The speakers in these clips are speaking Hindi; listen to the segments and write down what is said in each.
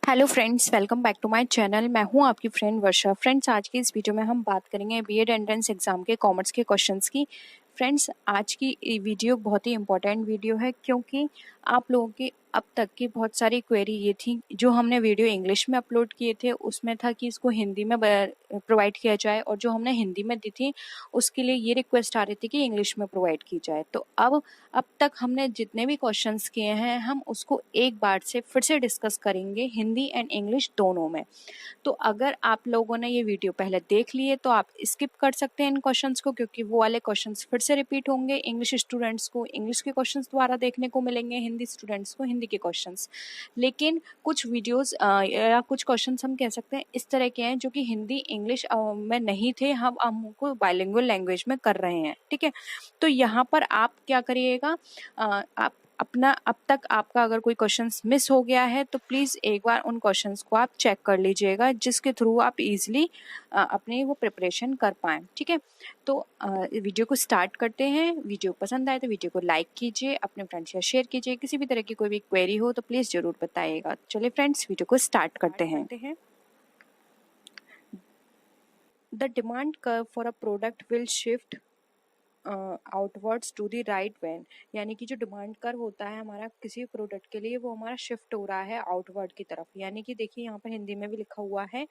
Hello friends, welcome back to my channel. मैं हूं आपकी फ्रेंड वर्षा। फ्रेंड्स, आज की इस वीडियो में हम बात करेंगे बीएड एंट्रेंस एग्जाम के कॉमर्स के क्वेश्चंस की। फ्रेंड्स, आज की वीडियो बहुत ही इंपॉर्टेंट वीडियो है क्योंकि आप लोगों की अब तक की बहुत सारी क्वेरी ये थी। जो हमने वीडियो इंग्लिश में अपलोड किए थे उसमें था कि इसको हिंदी में प्रोवाइड किया जाए, और जो हमने हिंदी में दी थी उसके लिए ये रिक्वेस्ट आ रही थी कि इंग्लिश में प्रोवाइड की जाए। तो अब तक हमने जितने भी क्वेश्चंस किए हैं हम उसको एक बार से फिर से डिस्कस करेंगे, हिंदी एंड इंग्लिश दोनों में। तो अगर आप लोगों ने ये वीडियो पहले देख लिए तो आप स्किप कर सकते हैं इन क्वेश्चंस को, क्योंकि वो वाले क्वेश्चंस फिर से रिपीट होंगे। इंग्लिश स्टूडेंट्स को इंग्लिश के क्वेश्चंस दोबारा देखने को मिलेंगे, हिंदी स्टूडेंट्स को हिंदी के क्वेश्चंस। लेकिन कुछ वीडियोस या कुछ क्वेश्चंस हम कह सकते हैं इस तरह के हैं जो कि हिंदी इंग्लिश में नहीं थे, हम उनको बाइलिंगुअल लैंग्वेज में कर रहे हैं। ठीक है, तो यहाँ पर आप क्या करिएगा, आप अपना अब तक आपका अगर कोई क्वेश्चंस मिस हो गया है तो प्लीज़ एक बार उन क्वेश्चंस को आप चेक कर लीजिएगा, जिसके थ्रू आप इजीली अपनी वो प्रिपरेशन कर पाएँ। ठीक है, तो वीडियो को स्टार्ट करते हैं। वीडियो पसंद आए तो वीडियो को लाइक कीजिए, अपने फ्रेंड्स से शेयर कीजिए। किसी भी तरह की कोई भी क्वेरी हो तो प्लीज़ ज़रूर बताइएगा। चलिए फ्रेंड्स, वीडियो को स्टार्ट करते हैं। The demand curve for a product will shift outwards to the right when, यानी कि जो डिमांड कर्व होता है हमारा किसी प्रोडक्ट के लिए वो हमारा शिफ्ट हो रहा है आउटवर्ड की तरफ। यानी कि देखिए यहाँ पर हिंदी में भी लिखा हुआ है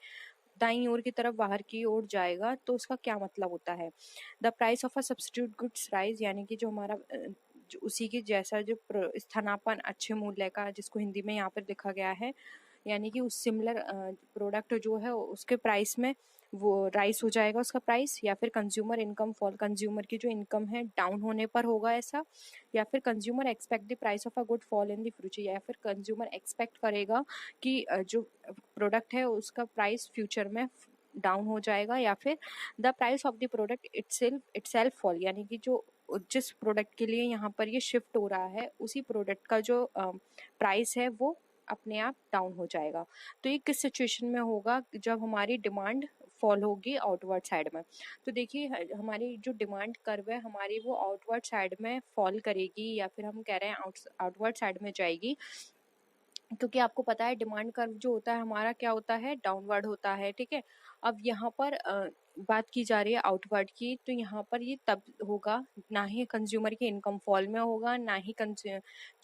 दाईं ओर की तरफ, बाहर की ओर जाएगा। तो उसका क्या मतलब होता है? The price of a substitute goods rise, यानी कि जो हमारा जो उसी के जैसा जो स्थानापन अच्छे मूल्य का, जिसको हिंदी में यहाँ पर लिखा गया है, यानी कि उस सिमिलर प्रोडक्ट जो है उसके प्राइस में वो राइस हो जाएगा उसका प्राइस। या फिर कंज्यूमर इनकम फॉल, कंज्यूमर की जो इनकम है डाउन होने पर होगा ऐसा। या फिर consumer expect the price of a good fall in the future, या फिर कंज्यूमर एक्सपेक्ट करेगा कि जो प्रोडक्ट है उसका प्राइस फ्यूचर में डाउन हो जाएगा। या फिर the price of the product itself fall, यानी कि जो जिस प्रोडक्ट के लिए यहाँ पर ये शिफ्ट हो रहा है उसी प्रोडक्ट का जो प्राइस है वो अपने आप डाउन हो जाएगा। तो ये किस सिचुएशन में होगा? जब हमारी डिमांड फॉल होगी आउटवर्ड साइड में। तो देखिए हमारी जो डिमांड कर्व है हमारी वो आउटवर्ड साइड में फॉल करेगी, या फिर हम कह रहे हैं आउटवर्ड साइड में जाएगी, क्योंकि आपको पता है डिमांड कर्व जो होता है हमारा क्या होता है, डाउनवर्ड होता है। ठीक है, अब यहाँ पर बात की जा रही है आउटवर्ड की, तो यहाँ पर ये तब होगा ना ही कंज्यूमर की इनकम फॉल में होगा, ना ही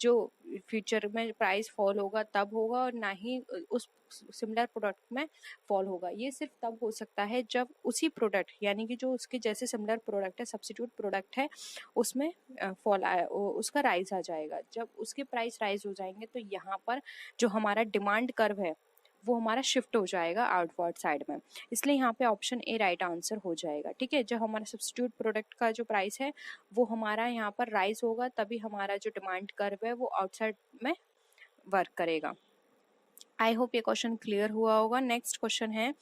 जो फ्यूचर में प्राइस फॉल होगा तब होगा, और ना ही उस सिमिलर प्रोडक्ट में फॉल होगा। ये सिर्फ तब हो सकता है जब उसी प्रोडक्ट, यानी कि जो उसके जैसे सिमिलर प्रोडक्ट है, सब्स्टिट्यूट प्रोडक्ट है, उसमें फॉल आया, उसका राइज आ जाएगा। जब उसके प्राइस राइज हो जाएंगे तो यहाँ पर जो हमारा डिमांड कर्व है वो हमारा शिफ्ट हो जाएगा आउटवर्ड साइड में। इसलिए यहाँ पे ऑप्शन ए राइट आंसर हो जाएगा। ठीक है, जब हमारा सब्स्टिट्यूट प्रोडक्ट का जो प्राइस है वो हमारा यहाँ पर राइज होगा, तभी हमारा जो डिमांड कर्व है वो आउटसाइड में वर्क करेगा। आई होप ये क्वेश्चन क्लियर हुआ होगा। नेक्स्ट क्वेश्चन है,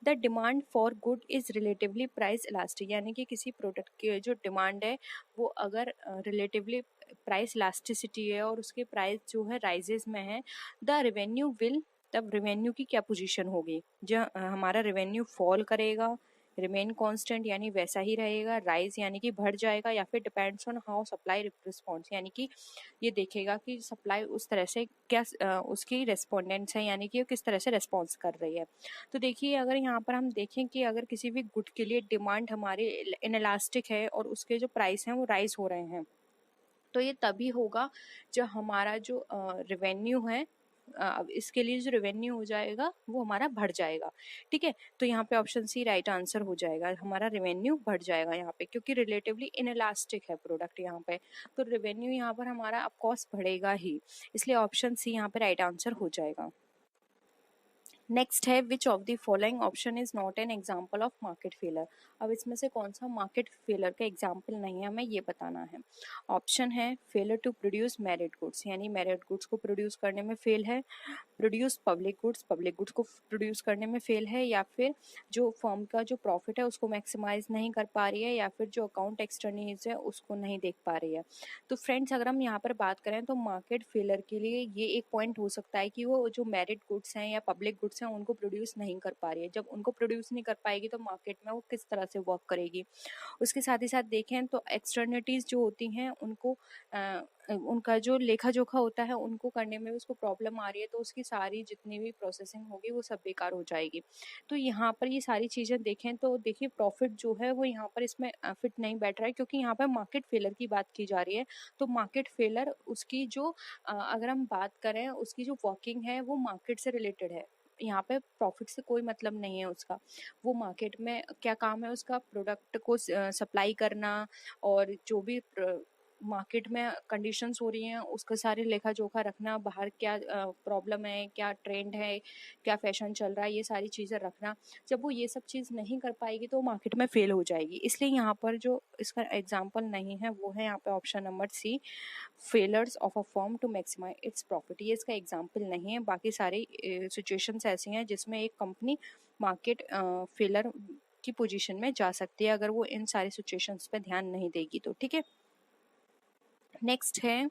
the demand for good is relatively price elastic, यानी कि किसी प्रोडक्ट की जो डिमांड है वो अगर रिलेटिवली प्राइस इलास्टिसिटी है और उसके प्राइस जो है राइजेस में है, द रेवेन्यू विल, तब रेवेन्यू की क्या पोजीशन होगी? जो हमारा रेवेन्यू फॉल करेगा, रिमेन कांस्टेंट यानी वैसा ही रहेगा, राइज यानी कि बढ़ जाएगा, या फिर depends on how supply response, यानी कि ये देखेगा कि सप्लाई उस तरह से क्या उसकी रेस्पोंडेंट्स है, यानी कि वो किस तरह से रेस्पॉन्स कर रही है। तो देखिए अगर यहाँ पर हम देखें कि अगर किसी भी गुड के लिए डिमांड हमारी इनएलास्टिक है और उसके जो प्राइस हैं वो राइज हो रहे हैं, तो ये तभी होगा जब हमारा जो रेवेन्यू है, अब इसके लिए जो रेवेन्यू हो जाएगा वो हमारा बढ़ जाएगा। ठीक है, तो यहाँ पे ऑप्शन सी राइट आंसर हो जाएगा, हमारा रेवेन्यू बढ़ जाएगा यहाँ पे, क्योंकि रिलेटिवली इनएलास्टिक है प्रोडक्ट यहाँ पे, तो रेवेन्यू यहाँ पर हमारा ऑफ कोर्स बढ़ेगा ही। इसलिए ऑप्शन सी यहाँ पे राइट आंसर हो जाएगा। नेक्स्ट है, which of the following option is not an example of market failure. अब इसमें से कौन सा मार्केट फेलर का एग्जाम्पल नहीं है, हमें ये बताना है। ऑप्शन है, failure to produce merit goods, यानी मेरिट गुड्स को प्रोड्यूस करने में फेल है। Produce public goods, public goods को प्रोड्यूस करने में फेल है। या फिर जो फर्म का जो प्रॉफिट है उसको मैक्सिमाइज नहीं कर पा रही है, या फिर जो अकाउंट एक्सटर्नीज है उसको नहीं देख पा रही है। तो फ्रेंड्स अगर हम यहाँ पर बात करें तो मार्केट फेलर के लिए ये एक पॉइंट हो सकता है कि वो जो मेरिट गुड्स हैं या पब्लिक गुड्स प्रोडक्ट्स हैं उनको प्रोड्यूस नहीं कर पा रही है। जब उनको प्रोड्यूस नहीं कर पाएगी तो मार्केट में वो किस तरह से वर्क करेगी। उसके साथ ही साथ देखें तो एक्सटर्निटीज़ जो होती हैं उनको उनका जो लेखा जोखा होता है उनको करने में उसको प्रॉब्लम आ रही है, तो उसकी सारी जितनी भी प्रोसेसिंग होगी वो सब बेकार हो जाएगी। तो यहाँ पर ये सारी चीज़ें देखें तो देखिए प्रॉफिट जो है वो यहाँ पर इसमें फिट नहीं बैठ रहा है, क्योंकि यहाँ पर मार्केट फेलर की बात की जा रही है। तो मार्केट फेलर उसकी जो अगर हम बात करें उसकी जो वर्किंग है वो मार्केट से रिलेटेड है। यहाँ पे प्रॉफिट से कोई मतलब नहीं है उसका। वो मार्केट में क्या काम है उसका, प्रोडक्ट को सप्लाई करना और जो भी मार्केट में कंडीशंस हो रही हैं उसका सारे लेखा जोखा रखना, बाहर क्या प्रॉब्लम है, क्या ट्रेंड है, क्या फैशन चल रहा है, ये सारी चीज़ें रखना। जब वो ये सब चीज़ नहीं कर पाएगी तो मार्केट में फेल हो जाएगी। इसलिए यहाँ पर जो इसका एग्जाम्पल नहीं है वो है यहाँ पे option number C, failures of a firm to maximise its profit. ये इसका एग्जाम्पल नहीं है। बाकी सारी सिचुएशंस ऐसी हैं जिसमें एक कंपनी मार्केट फेलर की पोजीशन में जा सकती है अगर वो इन सारी सिचुएशंस पे ध्यान नहीं देगी तो। ठीक है, नेक्स्ट है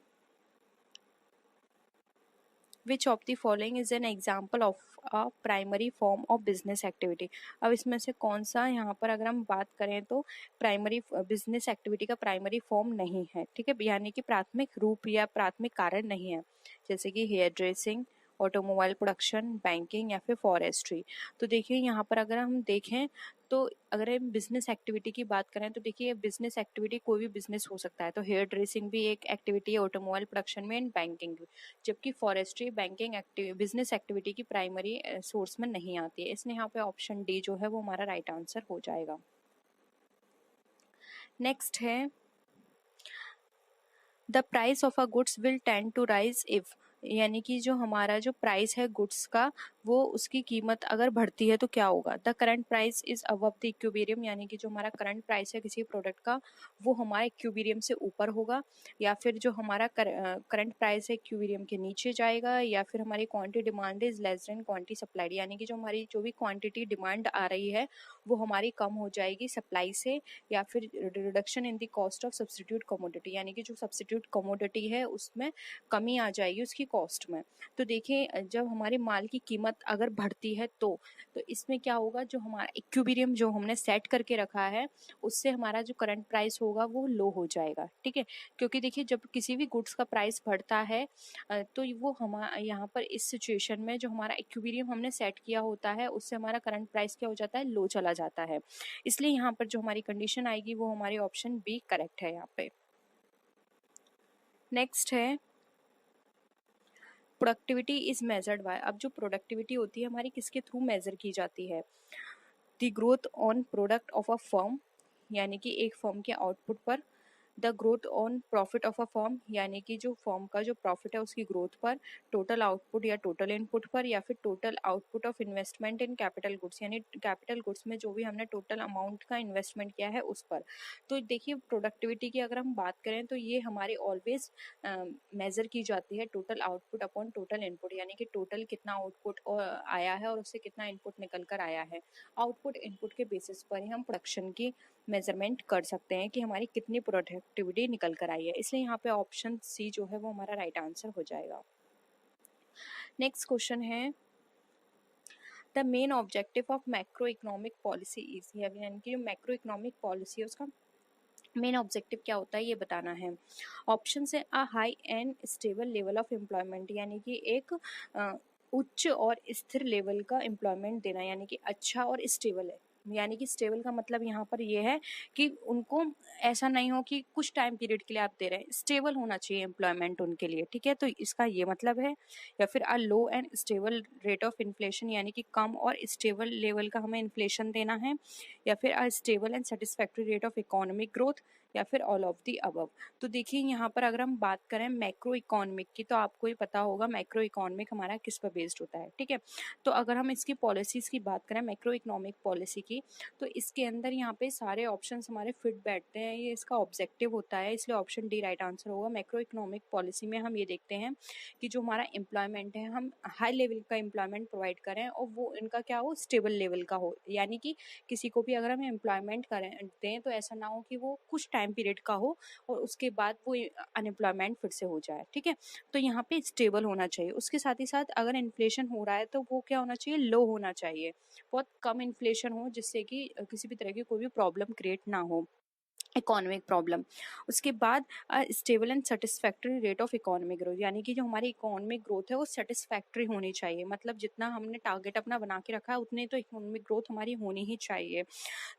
which of the following is an example of a primary form of business activity. अब इसमें से कौन सा, यहाँ पर अगर हम बात करें तो प्राइमरी बिजनेस एक्टिविटी का प्राइमरी फॉर्म नहीं है। ठीक है, यानी कि प्राथमिक रूप या प्राथमिक कारण नहीं है, जैसे कि hairdressing, automobile production, banking या फिर फॉरेस्ट्री। तो देखिए यहाँ पर अगर हम देखें तो अगर हम बिजनेस एक्टिविटी की बात करें तो देखिए बिजनेस एक्टिविटी कोई भी बिजनेस हो सकता है। तो हेयर ड्रेसिंग भी एक एक्टिविटी है ऑटोमोबाइल प्रोडक्शन में, एंड बैंकिंग भी। जबकि फॉरेस्ट्री बैंकिंग बिजनेस एक्टिविटी की प्राइमरी सोर्स में नहीं आती है। इसलिए यहाँ पे ऑप्शन डी जो है वो हमारा राइट आंसर हो जाएगा। नेक्स्ट है the price of a goods will tend to rise if, यानी कि जो हमारा जो प्राइस है गुड्स का वो उसकी कीमत अगर बढ़ती है तो क्या होगा। The current price is above the equilibrium, यानी कि जो हमारा करंट प्राइस है किसी प्रोडक्ट का वो हमारे इक्विलिब्रियम से ऊपर होगा, या फिर जो हमारा करंट प्राइस है इक्विलिब्रियम के नीचे जाएगा, या फिर हमारी quantity demand is less than quantity supplied, यानी कि जो हमारी जो भी क्वांटिटी डिमांड आ रही है वो हमारी कम हो जाएगी सप्लाई से, या फिर reduction in the cost of substitute commodity, यानी कि जो सब्स्टिट्यूट कमोडिटी है उसमें कमी आ जाएगी उसकी कॉस्ट में। तो देखिए जब हमारे माल की कीमत अगर बढ़ती है तो इसमें क्या होगा, जो हमारा इक्विलिब्रियम जो हमने सेट करके रखा है उससे हमारा जो करंट प्राइस होगा वो लो हो जाएगा। ठीक है, क्योंकि देखिए जब किसी भी गुड्स का प्राइस बढ़ता है तो वो हमारा यहाँ पर इस सिचुएशन में जो हमारा इक्विलिब्रियम हमने सेट किया होता है उससे हमारा करंट प्राइस क्या हो जाता है, लो चला जाता है। इसलिए यहाँ पर जो हमारी कंडीशन आएगी वो हमारी ऑप्शन बी करेक्ट है यहाँ पे। नेक्स्ट है प्रोडक्टिविटी इज मेजर्ड बाय। अब जो प्रोडक्टिविटी होती है हमारी किसके थ्रू मेजर की जाती है, the growth on product of a firm, यानी कि एक फर्म के आउटपुट पर, the growth on profit of a firm, यानी कि जो फर्म का जो प्रॉफिट है उसकी ग्रोथ पर, टोटल आउटपुट या टोटल इनपुट पर, या फिर total output of investment in capital goods, यानी कैपिटल गुड्स में जो भी हमने टोटल अमाउंट का इन्वेस्टमेंट किया है उस पर। तो देखिए प्रोडक्टिविटी की अगर हम बात करें तो ये हमारी ऑलवेज मेजर की जाती है total output upon total input, यानी कि टोटल कितना आउटपुट आया है और उससे कितना इनपुट निकल कर आया है। आउटपुट इनपुट के बेसिस पर ही हम प्रोडक्शन की मेजरमेंट कर सकते हैं कि हमारी कितनी प्रोडक्टिविटी निकल कर आई है। इसलिए यहाँ पे ऑप्शन सी जो है वो हमारा राइट आंसर हो जाएगा। नेक्स्ट क्वेश्चन है the main objective of macro economic policy is, यानी कि जो मैक्रो इकोनॉमिक पॉलिसी है उसका मेन ऑब्जेक्टिव क्या होता है ये बताना है। ऑप्शन है a high and stable level of employment, यानी कि एक उच्च और स्थिर लेवल का एम्प्लॉयमेंट देना, यानी कि अच्छा और स्टेबल है। यानी कि स्टेबल का मतलब यहाँ पर ये है कि उनको ऐसा नहीं हो कि कुछ टाइम पीरियड के लिए आप दे रहे हैं, स्टेबल होना चाहिए एम्प्लॉयमेंट उनके लिए। ठीक है, तो इसका ये मतलब है। या फिर a low and stable rate of inflation, यानी कि कम और स्टेबल लेवल का हमें इन्फ्लेशन देना है। या फिर a stable and satisfactory rate of economic growth, या फिर ऑल ऑफ दी अबव। तो देखिए यहाँ पर अगर हम बात करें मैक्रो इकोनॉमिक की तो आपको ही पता होगा मैक्रो इकोनॉमिक हमारा किस पर बेस्ड होता है। ठीक है, तो अगर हम इसकी पॉलिसीज की बात करें मैक्रो इकोनॉमिक पॉलिसी की तो इसके अंदर यहाँ पे सारे ऑप्शंस हमारे फिट बैठते हैं, ये इसका ऑब्जेक्टिव होता है। इसलिए ऑप्शन डी राइट आंसर होगा। मैक्रो इकोनॉमिक पॉलिसी में हम ये देखते हैं कि जो हमारा एम्प्लॉयमेंट है हम हाई लेवल का एम्प्लॉयमेंट प्रोवाइड करें और वो इनका क्या हो, स्टेबल लेवल का हो। यानी कि किसी को भी अगर हम एम्प्लॉयमेंट करें दें तो ऐसा ना हो कि वो कुछ टाइम टाइम पीरियड का हो और उसके बाद वो अनएम्प्लॉयमेंट फिर से हो जाए, ठीक है। तो यहाँ पे स्टेबल होना चाहिए। उसके साथ ही साथ अगर इन्फ्लेशन हो रहा है तो वो क्या होना चाहिए, लो होना चाहिए, बहुत कम इन्फ्लेशन हो जिससे कि किसी भी तरह की कोई भी प्रॉब्लम क्रिएट ना हो, इकोनॉमिक प्रॉब्लम। उसके बाद stable and satisfactory rate of economic growth, यानी कि जो हमारी इकोनॉमिक ग्रोथ है वो सेटिस्फैक्ट्री होनी चाहिए, मतलब जितना हमने टारगेट अपना बना के रखा है उतने तो इकोनॉमिक ग्रोथ हमारी होनी ही चाहिए।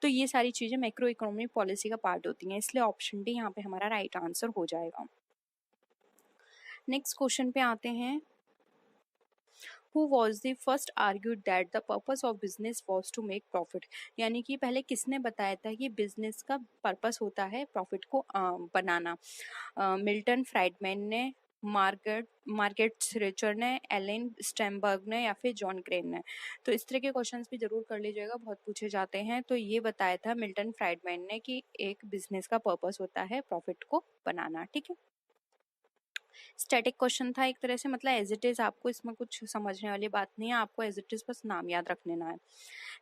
तो ये सारी चीज़ें मैक्रो इकोनॉमिक पॉलिसी का पार्ट होती हैं, इसलिए ऑप्शन डी यहाँ पे हमारा राइट आंसर हो जाएगा। नेक्स्ट क्वेश्चन पे आते हैं। Who was the first argued that the purpose of business was to make profit, यानी कि पहले किसने बताया था कि बिजनेस का पर्पस होता है प्रॉफिट को बनाना। मिल्टन फ्राइडमैन ने, मार्केट रिचर ने, एलेन स्टेनबर्ग ने, या फिर जॉन क्रेन ने। तो इस तरह के क्वेश्चंस भी जरूर कर लीजिएगा, बहुत पूछे जाते हैं। तो ये बताया था मिल्टन फ्राइडमैन ने कि एक बिजनेस का पर्पस होता है प्रॉफिट को बनाना, ठीक है। स्टैटिक क्वेश्चन था एक तरह से, मतलब एज इट इज, आपको इसमें कुछ समझने वाली बात नहीं है, आपको एज इट इज बस नाम याद रख लेना है।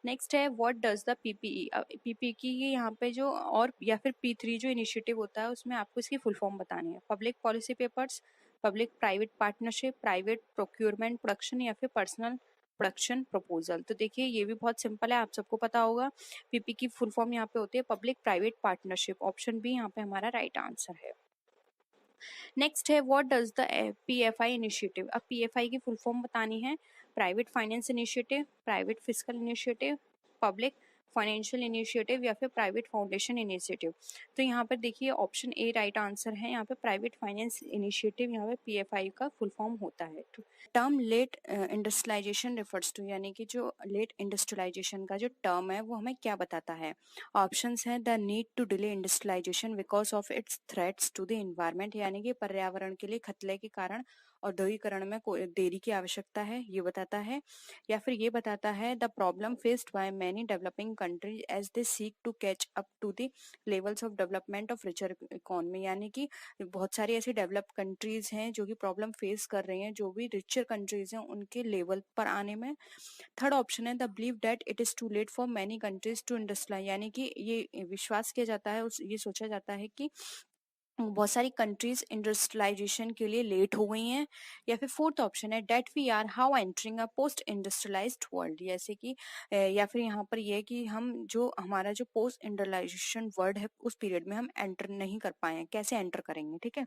नेक्स्ट है what does the PPE. PPE की यहाँ पे जो और या फिर P3 जो इनिशिएटिव होता है उसमें आपको इसकी फुल फॉर्म बतानी है। Public policy papers, public private partnership, private procurement production, या फिर पर्सनल प्रोडक्शन प्रपोजल। तो देखिए ये भी बहुत सिंपल है, आप सबको पता होगा। पीपी की फुल फॉर्म यहाँ पे होती है public private partnership. Option B यहाँ पे हमारा राइट आंसर है। नेक्स्ट है what does the PFI initiative. अब पीएफआई की फुल फॉर्म बतानी है। Private finance initiative, private physical initiative, public financial initiative, या फिर प्राइवेट फाउंडेशन इनिशिएटिव। तो यहाँ पर देखिए ऑप्शन ए राइट आंसर है। यहाँ पे प्राइवेट फाइनेंस इनिशिएटिव यहाँ पे पीएफआई का फुल फॉर्म होता है। Term late industrialisation refers to, यानी कि जो लेट इंडस्ट्रियलाइजेशन का जो टर्म है वो हमें क्या बताता है। ऑप्शंस हैं the need to delay industrialisation because of its threats to the environment, यानी कि पर्यावरण के लिए खतरे के कारण औद्योगिकरण में देरी की आवश्यकता है, ये बताता है। या फिर ये बताता है the problem faced by many developing countries as they seek to catch up to the levels of development of richer economy, यानी कि बहुत सारी ऐसी डेवलप कंट्रीज हैं जो कि प्रॉब्लम फेस कर रही हैं, जो भी रिचर कंट्रीज हैं उनके लेवल पर आने में। थर्ड ऑप्शन है the believe that it is too late for many countries to industrialise, यानी कि ये विश्वास किया जाता है, ये सोचा जाता है कि बहुत सारी कंट्रीज इंडस्ट्रियलाइजेशन के लिए लेट हो गई हैं। या फिर फोर्थ ऑप्शन है that we are how entering a post industrialized world, जैसे कि या फिर यहाँ पर ये है कि हम जो हमारा जो पोस्ट इंडस्ट्रियलाइजेशन वर्ल्ड है उस पीरियड में हम एंटर नहीं कर पाए हैं, कैसे एंटर करेंगे, ठीक है।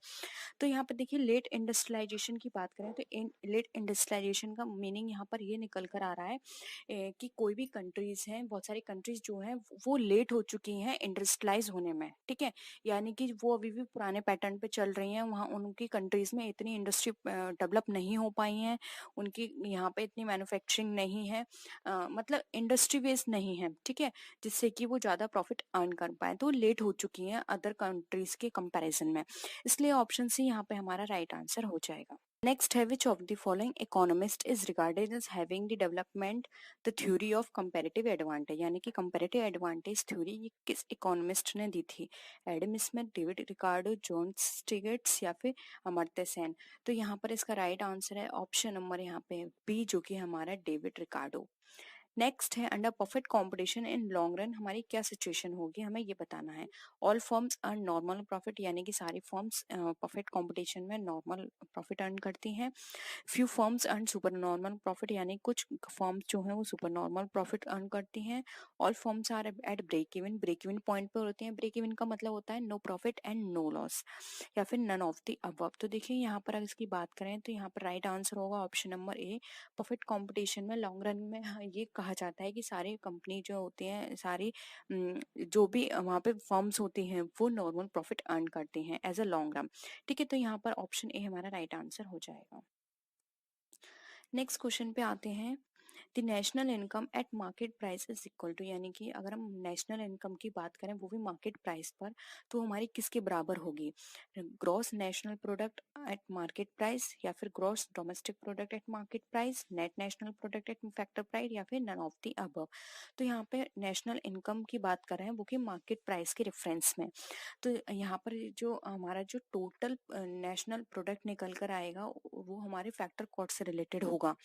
तो यहाँ पर देखिए लेट इंडस्ट्रियलाइजेशन की बात करें तो लेट इंडस्ट्रियलाइजेशन का मीनिंग यहाँ पर ये निकल कर आ रहा है कि कोई भी कंट्रीज हैं, बहुत सारी कंट्रीज जो हैं वो लेट हो चुकी हैं इंडस्ट्रियलाइज होने में, ठीक है। यानी कि वो अभी भी पुराने पैटर्न पे चल रही हैं, वहाँ उनकी कंट्रीज में इतनी इंडस्ट्री डेवलप नहीं हो पाई हैं, उनकी यहाँ पे इतनी मैन्युफैक्चरिंग नहीं है, मतलब इंडस्ट्री बेस्ड नहीं है, ठीक है, जिससे कि वो ज्यादा प्रॉफिट अर्न कर पाए, तो लेट हो चुकी हैं अदर कंट्रीज के कंपैरिजन में। इसलिए ऑप्शन सी यहाँ पे हमारा राइट आंसर हो जाएगा। नेक्स्ट है which of the following economist is regarded as having the development the theory of comparative advantage, यानी कि कंपैरेटिव एडवांटेज थ्योरी ये किस इकोनॉमिस्ट ने दी थी। Adam Smith, David Ricardo, John Stiglitz, या फिर अमर्त्य सेन। तो यहाँ पर इसका राइट आंसर है ऑप्शन नंबर यहाँ पे बी, जो कि हमारा डेविड रिकार्डो। नेक्स्ट है under perfect competition in long run हमारी क्या सिचुएशन होगी, हमें ये बताना है। All firms earn normal profit, यानी कि सारी फर्म्स परफेक्ट कंपटीशन में नॉर्मल प्रॉफिट अर्न करती हैं। Few firms earn super normal profit, यानी कुछ फर्म्स जो हैं वो सुपर नॉर्मल प्रॉफिट अर्न करती हैं। All firms are at break even point पर होती हैं। ब्रेक इवन का मतलब होता है no profit and no loss, या फिर नन ऑफ द अबव। तो देखिए यहाँ पर अगर इसकी बात करें तो यहाँ पर राइट आंसर होगा option number A. Perfect competition में लॉन्ग रन में ये कहा जाता है कि सारी कंपनी जो होती हैं, सारी जो भी वहाँ पे फर्म्स होती हैं वो नॉर्मल प्रॉफिट अर्न करती हैं एज अ लॉन्ग रन, ठीक है। तो यहाँ पर ऑप्शन ए हमारा राइट आंसर हो जाएगा। नेक्स्ट क्वेश्चन पे आते हैं। The national income at market price is equal to, यानी कि अगर हम नेशनल इनकम की बात करें वो भी मार्केट प्राइस पर, तो हमारी किसके बराबर होगी। Gross national product at market price, या फिर gross domestic product at market price, net national product at factor price, या फिर नन ऑफ द अबव। तो यहाँ पे नेशनल इनकम की बात कर रहे हैं वो कि मार्केट प्राइस के रेफरेंस में। तो यहाँ पर जो हमारा जो टोटल नेशनल प्रोडक्ट निकल कर आएगा वो हमारे फैक्टर कॉस्ट से रिलेटेड होगा,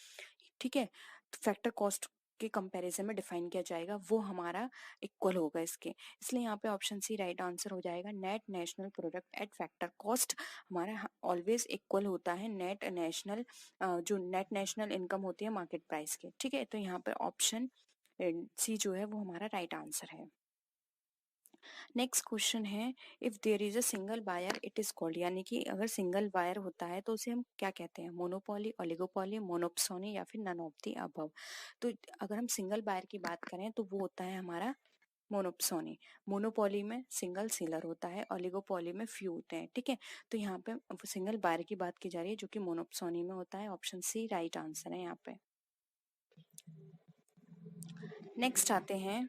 ठीक है। फैक्टर कॉस्ट के कंपैरिजन में डिफाइन किया जाएगा वो हमारा इक्वल होगा इसके, इसलिए यहाँ पे ऑप्शन सी राइट आंसर हो जाएगा। Net national product at factor cost हमारा ऑलवेज इक्वल होता है नेट नेशनल जो नेट नेशनल इनकम होती है मार्केट प्राइस के, ठीक है। तो यहाँ पे ऑप्शन सी जो है वो हमारा राइट आंसर है। नेक्स्ट क्वेश्चन है, if there is a single buyer it is called, यानी कि अगर सिंगल बायर होता है तो उसे हम क्या कहते हैं, मोनोपोली, ओलिगोपोली, मोनोप्सोनी या फिर नन ऑफ द अबव। तो अगर हम सिंगल बायर की बात करें तो वो होता है हमारा मोनोप्सोनी। मोनोपोली में सिंगल सेलर होता है, ओलिगोपोली में फ्यू होते हैं, ठीक है। तो यहाँ पे सिंगल बायर की बात की जा रही है जो कि मोनोप्सोनी में होता है, ऑप्शन सी राइट आंसर है यहाँ पे। नेक्स्ट आते हैं,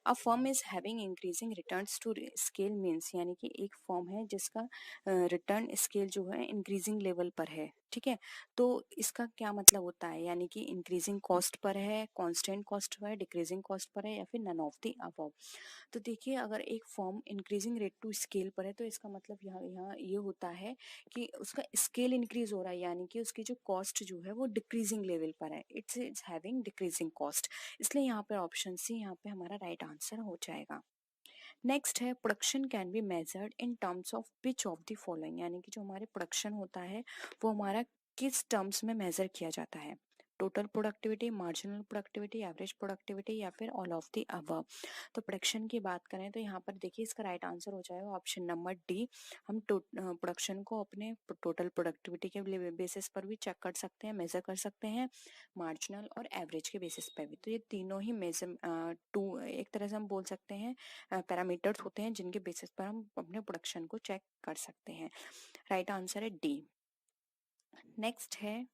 a firm is having increasing returns to scale means, यानी कि एक फर्म है जिसका रिटर्न स्केल जो है इंक्रीजिंग लेवल पर है, ठीक है। तो इसका क्या मतलब होता है, यानी कि इंक्रीजिंग कॉस्ट पर है, कांस्टेंट कॉस्ट पर है, डिक्रीजिंग कॉस्ट पर है या फिर नन ऑफ द अबव। तो देखिए अगर एक firm increasing rate to scale पर है तो इसका मतलब यहाँ यहाँ ये होता है कि उसका स्केल इंक्रीज हो रहा है, यानी कि उसकी जो कॉस्ट जो है वो डिक्रीजिंग लेवल पर है, it's is having decreasing cost, इसलिए यहाँ पे ऑप्शन सी यहाँ पे हमारा राइट आंसर हो जाएगा। नेक्स्ट है, production can be measured in terms of which of the following, यानी कि जो हमारे प्रोडक्शन होता है वो हमारा किस टर्म्स में मेजर किया जाता है, total productivity, marginal productivity, average productivity या फिर ऑल ऑफ द अबव। तो प्रोडक्शन की बात करें तो यहाँ पर देखिए इसका राइट आंसर हो जाएगा ऑप्शन नंबर डी। हम प्रोडक्शन को अपने टोटल प्रोडक्टिविटी के बेसिस पर भी चेक कर सकते हैं, मेजर कर सकते हैं, मार्जिनल और एवरेज के बेसिस पर भी। तो ये तीनों ही मेजर टू एक तरह से हम बोल सकते हैं पैरामीटर्स होते हैं जिनके बेसिस पर हम अपने प्रोडक्शन को चेक कर सकते हैं। राइट आंसर है डी। नेक्स्ट है,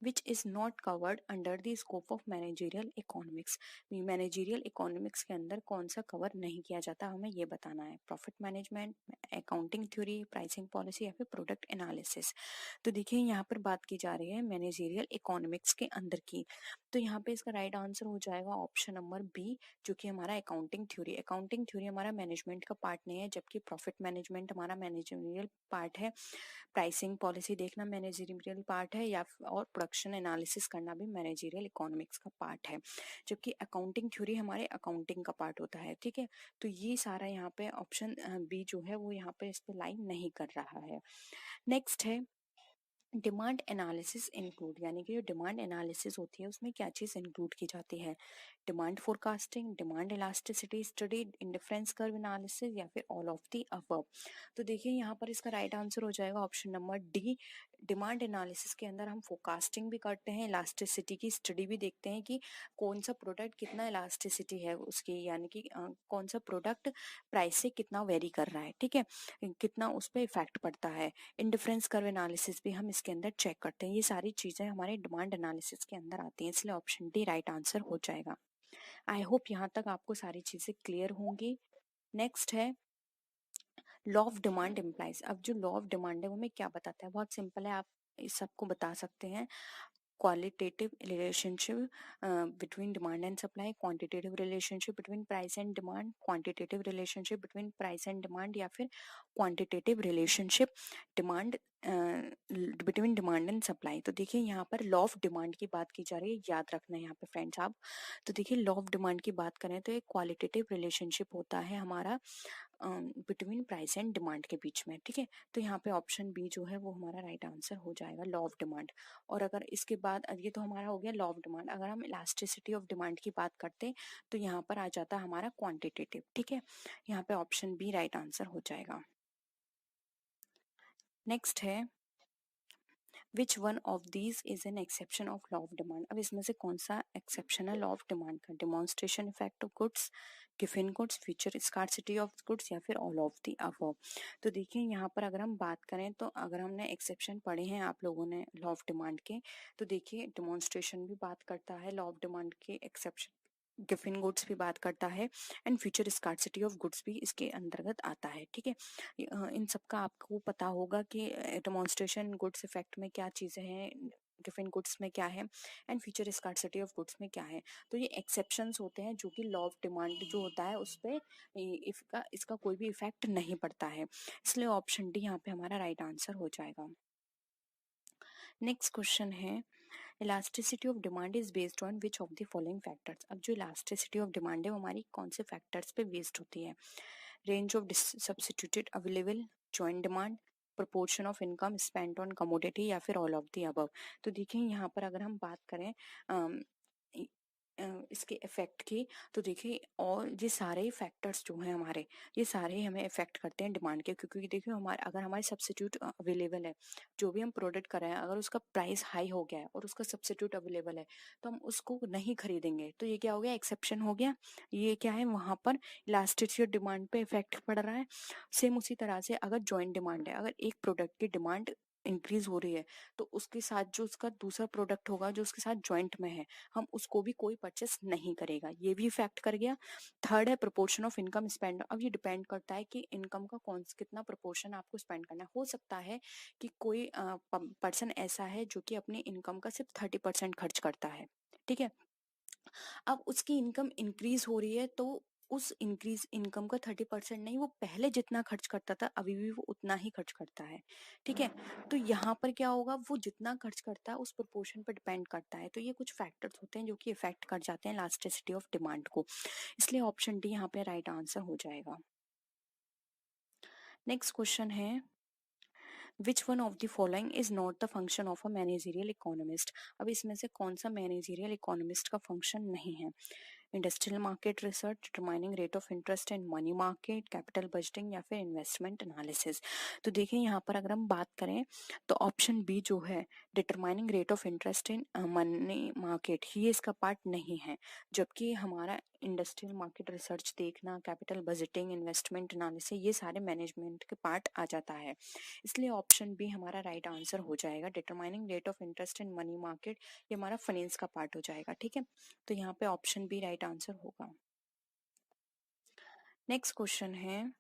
which is not covered under the scope of managerial economics, managerial economics के अंदर कौन सा कवर नहीं किया जाता हमें ये बताना है, profit management, accounting theory, pricing policy या फिर प्रोडक्ट एनालिसिस। तो देखिए यहाँ पर बात की जा रही है मैनेजरियल इकोनॉमिक्स के अंदर की, तो यहाँ पे इसका राइट आंसर हो जाएगा ऑप्शन नंबर बी जो कि हमारा अकाउंटिंग थ्योरी। अकाउंटिंग थ्योरी हमारा मैनेजमेंट का पार्ट नहीं है, जबकि प्रॉफिट मैनेजमेंट हमारा मैनेजरियल पार्ट है, प्राइसिंग पॉलिसी देखना मैनेजरियल पार्ट है और प्रोडक्शन एनालिसिस करना भी मैनेजरियल इकोनॉमिक्स का पार्ट है, जबकि अकाउंटिंग थ्योरी हमारे अकाउंटिंग का पार्ट होता है, ठीक है। तो ये सारा यहाँ पे ऑप्शन बी जो है वो यहाँ पे इस पे लाइन नहीं कर रहा है। नेक्स्ट है, डिमांड एनालिसिस इंक्लूड, यानी कि जो डिमांड एनालिसिस होती है उसमें क्या चीज़ इंक्लूड की जाती है, demand forecasting, demand elasticity study, indifference curve analysis या फिर ऑल ऑफ द अबव। तो देखिए यहाँ पर इसका राइट आंसर हो जाएगा option number D. Demand analysis के अंदर हम फोरकास्टिंग भी करते हैं, इलास्टिसिटी की स्टडी भी देखते हैं कि कौन सा प्रोडक्ट कितना इलास्टिसिटी है उसकी, यानी कि कौन सा प्रोडक्ट प्राइस से कितना वेरी कर रहा है, ठीक है, कितना उस पर इफेक्ट पड़ता है। इंडिफरेंस कर्व एनालिसिस भी हम इसके अंदर चेक करते हैं, ये सारी चीजें हमारे डिमांड एनालिसिस के अंदर आती हैं, इसलिए ऑप्शन डी राइट आंसर हो जाएगा। आई होप यहाँ तक आपको सारी चीजें क्लियर होंगी। नेक्स्ट है, लॉ ऑफ डिमांड इम्प्लाइज। अब जो लॉ ऑफ डिमांड है वो हमें क्या बताता है, बहुत सिंपल है, आप इस सबको बता सकते हैं, qualitative relationship between demand and supply, quantitative relationship between price and demand, quantitative relationship between price and demand या फिर quantitative relationship demand between demand and supply। तो देखिए यहाँ पर लॉ ऑफ डिमांड की बात की जा रही है, याद रखना है यहाँ पे फ्रेंड्स आप। तो देखिए लॉ ऑफ डिमांड की बात करें तो एक क्वालिटेटिव रिलेशनशिप होता है हमारा बिटवीन प्राइस एंड डिमांड के बीच में, ठीक है। तो यहाँ पे ऑप्शन बी जो है वो हमारा राइट आंसर हो जाएगा, लॉ ऑफ डिमांड। और अगर इसके बाद ये तो हमारा हो गया लॉ ऑफ डिमांड, अगर हम इलास्टिसिटी ऑफ डिमांड की बात करते तो यहाँ पर आ जाता हमारा क्वांटिटेटिव, ठीक है। यहाँ पे ऑप्शन बी राइट आंसर हो जाएगा। नेक्स्ट है, which one of these is an exception of law of demand. अब इसमें से कौन सा एक्सेप्शन है लॉ ऑफ डिमांड का, demonstration effect of goods, given goods, future scarcity of goods या फिर ऑल ऑफ द अबव। तो देखिए यहाँ पर अगर हम बात करें तो अगर हमने एक्सेप्शन पढ़े हैं आप लोगों ने लॉ ऑफ डिमांड के, तो देखिए डिमॉन्स्ट्रेशन भी बात करता है लॉ ऑफ डिमांड के एक्सेप्शन, गिवन गुड्स भी बात करता है and future scarcity of goods भी इसके अंतर्गत आता है, ठीक है। इन सब का आपको पता होगा कि डेमोन्स्ट्रेशन गुड्स इफेक्ट में क्या चीज़ें हैं, गिवन गुड्स में क्या है and future scarcity of goods में क्या है। तो ये एक्सेप्शंस होते हैं जो कि लॉ ऑफ डिमांड जो होता है उस पर इसका कोई भी इफेक्ट नहीं पड़ता है, इसलिए ऑप्शन डी यहाँ पे हमारा राइट आंसर हो जाएगा। नेक्स्ट क्वेश्चन है, elasticity of demand is based on which of the following factors. अब जो इलास्टिसिटी ऑफ डिमांड है वो हमारी कौन से फैक्टर्स पे बेस्ड होती है? Range of substituted available, joint demand, proportion of income spent on commodity, या फिर ऑल ऑफ द अबव। तो देखिए यहाँ पर अगर हम बात करें इसके इफेक्ट की, तो देखिए और ये सारे ही फैक्टर्स जो हैं हमारे, ये सारे ही हमें इफेक्ट करते हैं डिमांड के, क्योंकि देखिए हमारे अगर हमारे सब्स्टिट्यूट अवेलेबल है, जो भी हम प्रोडक्ट कर रहे हैं, अगर उसका प्राइस हाई हो गया है और उसका सब्स्टिट्यूट अवेलेबल है तो हम उसको नहीं खरीदेंगे, तो ये क्या हो गया? एक्सेप्शन हो गया। ये क्या है? वहां पर इलास्टिसिटी डिमांड पे इफेक्ट पड़ रहा है। सेम उसी तरह से अगर जॉइंट डिमांड है, अगर एक प्रोडक्ट की डिमांड इंक्रीज हो रही है तो उसके साथ जो उसका दूसरा प्रोडक्ट होगा जो उसके साथ जॉइंट में है, हम उसको भी कोई परचेस नहीं करेगा, ये भी इफेक्ट कर गया। थर्ड है प्रोपोर्शन ऑफ इनकम स्पेंड। अब ये डिपेंड करता है कि इनकम का कौन कितना प्रोपोर्शन आपको स्पेंड करना है। हो सकता है कि कोई पर्सन ऐसा है जो कि अपनी इनकम का सिर्फ 30% खर्च करता है, ठीक है। अब उसकी इनकम इंक्रीज हो रही है तो उस इंक्रीज इनकम का 30% नहीं, वो पहले जितना खर्च करता था अभी भी वो उतना ही खर्च करता है, ठीक है। तो यहाँ पर क्या होगा? वो जितना खर्च करता है उस प्रोपोर्शन पर डिपेंड करता है। तो ये कुछ फैक्टर्स होते हैं जो कि इफेक्ट कर जाते हैं इलास्टिसिटी ऑफ डिमांड को, इसलिए ऑप्शन डी यहाँ पे राइट आंसर हो जाएगा। नेक्स्ट क्वेश्चन है which one of the following is not the function of a managerial economist. अब इसमें से कौन सा मैनेजरियल इकोनॉमिस्ट का फंक्शन नहीं है? Industrial market research, determining rate of interest in money market, capital budgeting, या फिर इन्वेस्टमेंट एनालिसिस। तो देखिए यहाँ पर अगर हम बात करें तो ऑप्शन बी जो है determining rate of interest in money market, ये इसका पार्ट नहीं है। जबकि हमारा इंडस्ट्रियल मार्केट रिसर्च देखना, कैपिटल बजटिंग, इन्वेस्टमेंट एनालिसिस, ये सारे मैनेजमेंट के पार्ट आ जाता है, इसलिए ऑप्शन बी हमारा राइट आंसर हो जाएगा। Determining rate of interest in money market, ये हमारा फाइनेंस का पार्ट हो जाएगा, ठीक है। तो यहाँ पे ऑप्शन बी राइट आंसर होगा। नेक्स्ट क्वेश्चन है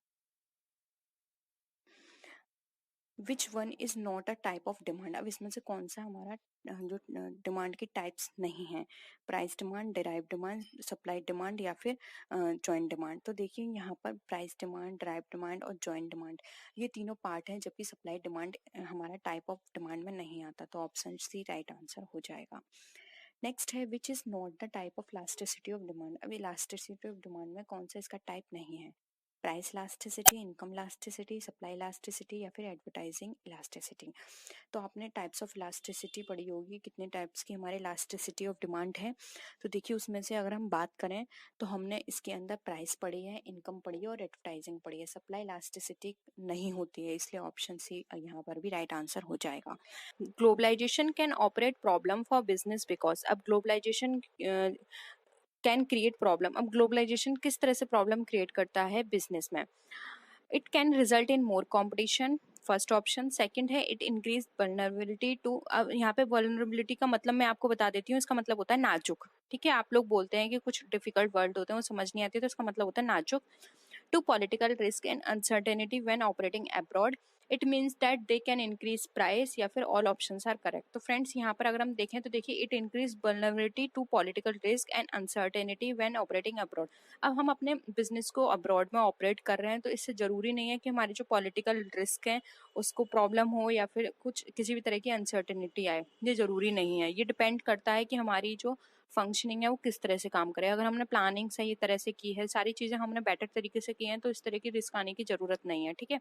which one is not a type of demand. अब इसमें से कौन सा हमारा जो डिमांड की टाइप्स नहीं है? Price demand, derive demand, supply demand, या फिर जॉइंट डिमांड। तो देखिए यहाँ पर प्राइस डिमांड, डिराइव डिमांड और जॉइंट डिमांड, ये तीनों पार्ट हैं, जबकि सप्लाई डिमांड हमारा टाइप ऑफ डिमांड में नहीं आता, तो ऑप्शन सी राइट आंसर हो जाएगा। नेक्स्ट है which is not the type of elasticity of demand. अब इलास्टिसिटी ऑफ डिमांड में कौन सा इसका टाइप नहीं है? Price elasticity, income elasticity, supply elasticity, या फिर एडवर्टाइजिंग इलास्टिसिटी। तो आपने टाइप्स ऑफ इलास्टिसिटी पढ़ी होगी, कितने टाइप्स की हमारे इलास्टिसिटी ऑफ डिमांड है। तो देखिए उसमें से अगर हम बात करें तो हमने इसके अंदर प्राइस पढ़ी है, इनकम पढ़ी है और एडवर्टाइजिंग पढ़ी है। सप्लाई इलास्टिसिटी नहीं होती है, इसलिए ऑप्शन सी यहाँ पर भी राइट आंसर हो जाएगा। Globalization can operate problem for business because. अब ग्लोबलाइजेशन कैन क्रिएट प्रॉब्लम। अब ग्लोबलाइजेशन किस तरह से प्रॉब्लम क्रिएट करता है बिजनेस में? It can result in more competition, first option. Second है इट इंक्रीज वल्नरेबिलिटी टू। अब यहाँ पे वल्नरेबिलिटी का मतलब मैं आपको बता देती हूँ, इसका मतलब होता है नाजुक, ठीक है। आप लोग बोलते हैं कि कुछ डिफिकल्ट वर्ड होते हैं वो समझ नहीं आते, तो इसका मतलब होता है नाजुक। To political risk and uncertainty when operating abroad, it means that they can increase price, या फिर ऑल ऑप्शंस आर करेक्ट। तो फ्रेंड्स यहाँ पर अगर हम देखें तो देखिए it increase vulnerability to political risk and uncertainty when operating abroad. अब हम अपने बिजनेस को अब्रॉड में ऑपरेट कर रहे हैं, तो इससे जरूरी नहीं है कि हमारे जो पॉलिटिकल रिस्क है उसको प्रॉब्लम हो या फिर कुछ किसी भी तरह की अनसर्टेनिटी आए, ये जरूरी नहीं है। ये डिपेंड करता है कि हमारी जो फंक्शनिंग है वो किस तरह से काम करे। अगर हमने प्लानिंग सही तरह से की है, सारी चीजें हमने बेटर तरीके से की हैं, तो इस तरह की रिस्क आने की जरूरत नहीं है, ठीक है।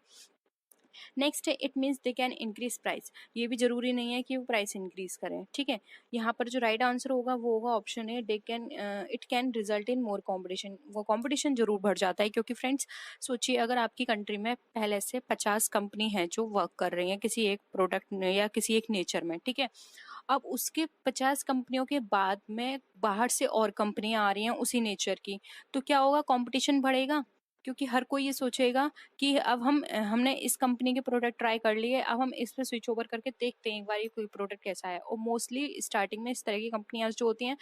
नेक्स्ट है it means they can increase price. ये भी जरूरी नहीं है कि वो प्राइस इंक्रीज करें, ठीक है। यहाँ पर जो राइट आंसर होगा वो होगा ऑप्शन है they can it can result in more competition. वो कॉम्पिटिशन जरूर बढ़ जाता है, क्योंकि फ्रेंड्स सोचिए अगर आपकी कंट्री में पहले से 50 कंपनी है जो वर्क कर रही हैं किसी एक प्रोडक्ट में या किसी एक नेचर में, ठीक है। अब उसके 50 कंपनियों के बाद में बाहर से और कंपनियां आ रही हैं उसी नेचर की, तो क्या होगा? कंपटीशन बढ़ेगा, क्योंकि हर कोई ये सोचेगा कि अब हमने इस कंपनी के प्रोडक्ट ट्राई कर लिए, अब हम इस पे स्विच ओवर करके देखते हैं एक बार ये कोई प्रोडक्ट कैसा है। और मोस्टली स्टार्टिंग में इस तरह की कंपनियां जो होती हैं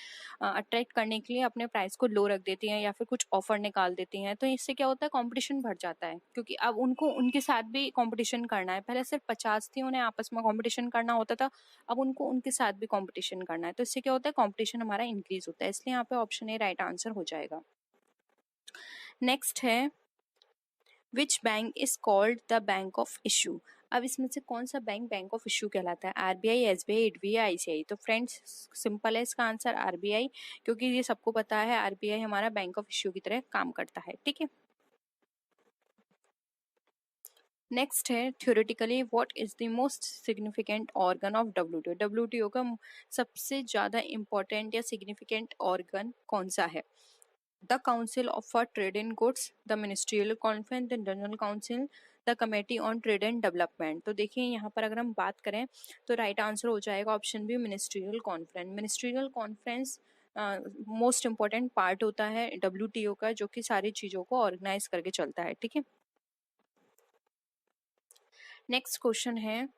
अट्रैक्ट करने के लिए अपने प्राइस को लो रख देती हैं या फिर कुछ ऑफर निकाल देती हैं। तो इससे क्या होता है? कंपटीशन बढ़ जाता है, क्योंकि अब उनको उनके साथ भी कंपटीशन करना है। पहले सिर्फ 50 थी, उन्हें आपस में कंपटीशन करना होता था, अब उनको उनके साथ भी कंपटीशन करना है। तो इससे क्या होता है? कंपटीशन हमारा इंक्रीज होता है, इसलिए यहाँ पे ऑप्शन ए राइट आंसर हो जाएगा। नेक्स्ट है which bank is called the bank of issue. अब इसमें से कौन सा बैंक बैंक ऑफ इश्यू कहलाता है? RBI, SBI, IDBI, ICI. तो फ्रेंड्स सिंपल है इसका आंसर आरबीआई, क्योंकि ये सबको पता है आरबीआई हमारा बैंक ऑफ इश्यू की तरह काम करता है। ठीक है, नेक्स्ट है theoretically what is the most significant organ of WTO. WTO का सबसे ज्यादा इंपॉर्टेंट या सिग्निफिकेंट ऑर्गन कौन सा है? The council of for trade in goods, the ministerial conference, the general council, the committee on trade and development. तो देखिए यहाँ पर अगर हम बात करें तो राइट आंसर हो जाएगा option B, ministerial conference. Ministerial conference most important part होता है डब्ल्यूटीओ का, जो कि सारी चीजों को ऑर्गेनाइज करके चलता है। ठीक है, नेक्स्ट क्वेश्चन है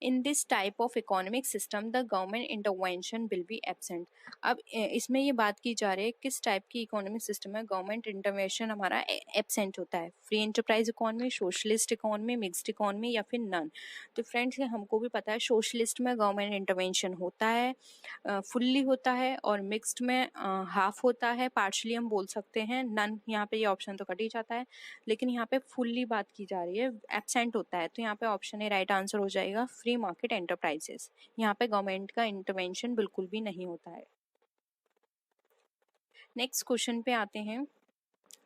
in this type of economic system the government intervention will be absent. अब इसमें ये बात की जा रही है किस टाइप की इकोनॉमिक सिस्टम है गवर्नमेंट इंटरवेंशन हमारा एब्सेंट होता है? Free enterprise economy, socialist economy, mixed economy या फिर नन। तो फ्रेंड्स हमको भी पता है सोशलिस्ट में गवर्नमेंट इंटरवेंशन होता है, फुल्ली होता है, और मिक्स्ड में हाफ होता है, पार्शली हम बोल सकते हैं। नन यहाँ पे ये ऑप्शन तो कट ही जाता है, लेकिन यहाँ पे फुल्ली बात की जा रही है, एब्सेंट होता है। तो यहाँ पे ऑप्शन ए राइट आंसर हो जाएगा, फ्री मार्केट एंटरप्राइजेस। यहाँ पे गवर्नमेंट का इंटरवेंशन बिल्कुल भी नहीं होता है। नेक्स्ट क्वेश्चन पे आते हैं,